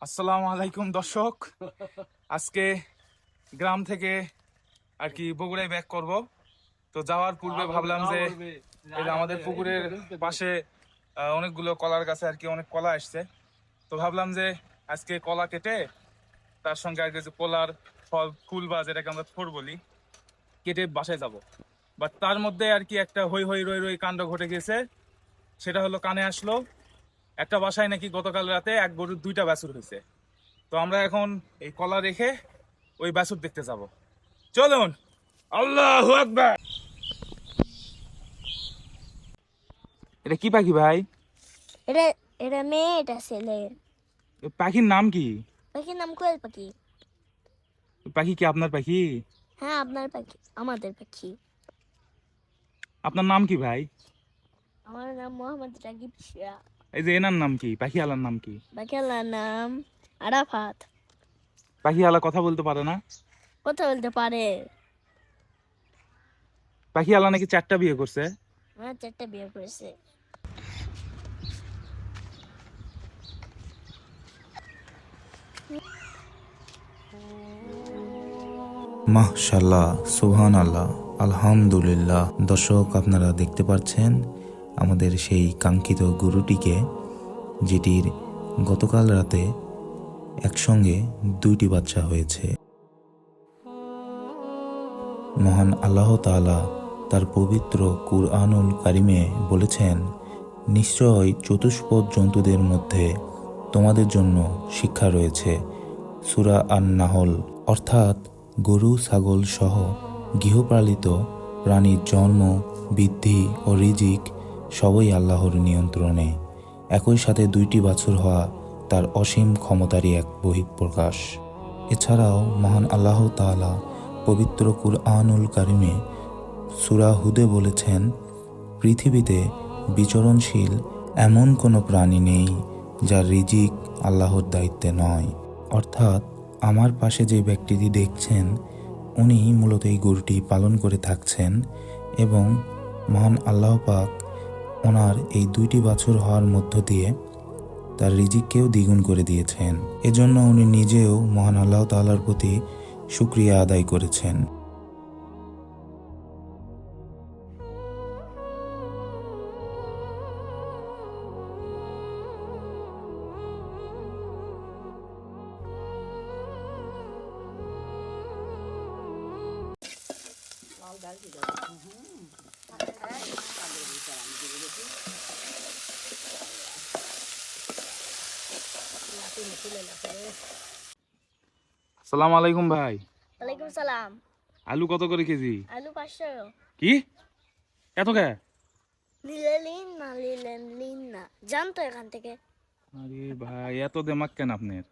আসসালামু আলাইকুম দর্শক, আজকে গ্রাম থেকে আর কি বগুড়ায় ব্যাক করব। তো যাওয়ার পূর্বে ভাবলাম যে এই যে আমাদের পুকুরের পাশে অনেকগুলো কলার গাছে আর কি অনেক কলা আসছে। তো ভাবলাম যে আজকে কলা কেটে তার সঙ্গে আর কি যে কলার ফল ফুল বা যেটাকে আমরা থোড় বলি কেটে বাসায় যাব। বাট তার মধ্যে আর কি একটা হই হই রই রই কাণ্ড ঘটে গেছে। সেটা হলো কানে আসলো একটা বাসায় নাকি গতকাল রাতে এক গরুর 2টা বাছুর হয়েছে। তো আমরা এখন এই কলা রেখে ওই বাছুর দেখতে যাব। চলুন। আল্লাহু আকবার। এটা কি পাখি ভাই? এটা এটা মেয়ে, এটা ছেলে। এ পাখির নাম কি? পাখির নাম কোয়েল পাখি। পাখি কি আপনার পাখি? হ্যাঁ, আপনার পাখি, আমাদের পাখি। আপনার নাম কি ভাই? আমার নাম মোহাম্মদ রাগিব শিয়া। এই যে এনার নাম কি? পাখি আলার নাম কি? পাখিওয়ালার নাম আরাফাত। পাখি আলা কথা বলতে পারে না? কথা বলতে পারে। পাখি আলা নাকি 4টা বিয়ে করছে। আমার 4টা বিয়ে করেছে। মাশাআল্লাহ, সুবহানাল্লাহ, আলহামদুলিল্লাহ। দর্শক, আপনারা দেখতে পাচ্ছেন আমাদের সেই কাঙ্ক্ষিত গরুটিকে, যেটির গতকাল রাতে একসঙ্গে 2টি বাচ্চা হয়েছে। মহান আল্লাহ তাআলা তার পবিত্র কুরআনুল কারিমে বলেছেন, নিশ্চয় চতুষ্পদ জন্তুদের মধ্যে তোমাদের জন্য শিক্ষা রয়েছে। সূরা আন-নাহল। অর্থাৎ গরু ছাগল সহ গৃহপালিত প্রাণীর জন্ম, বৃদ্ধি ও রিজিক সবই আল্লাহর নিয়ন্ত্রণে। একই সাথে 2টি বাছুর হওয়া তার অসীম ক্ষমতারই এক বহিঃপ্রকাশ। এছাড়াও মহান আল্লাহ তাআলা পবিত্র কুরআনুল কারিমে সূরা হুদে বলেছেন, পৃথিবীতে বিচরণশীল এমন কোনো প্রাণী নেই যার রিজিক আল্লাহর দায়িত্বে নয়। অর্থাৎ আমার পাশে যে ব্যক্তিটি দেখছেন, উনি মূলত এই গরুটি পালন করে থাকছেন এবং মহান আল্লাহ পাক ওনার এই 2টি বাছুর হওয়ার মধ্য দিয়ে তার রিজিককেও দ্বিগুণ করে দিয়েছেন। এজন্য উনি নিজেও মহান আল্লাহ তাআলার প্রতি শুকরিয়া আদায় করেছেন। আসসালামু আলাইকুম ভাই। ওয়ালাইকুম সালাম। আলু কত করে কেজি? আলু 500। কি এত কে? লিন না জানতো এখান থেকে। আরে ভাই, এত দেমাক কেন আপনার?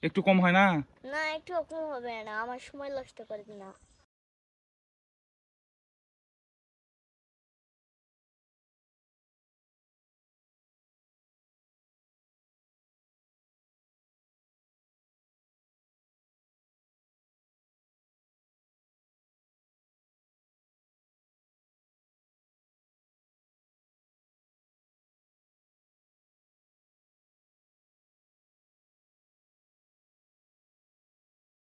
একটু কম হয় না? না, একটু কম হবে না, আমার সময় নষ্ট করবি না।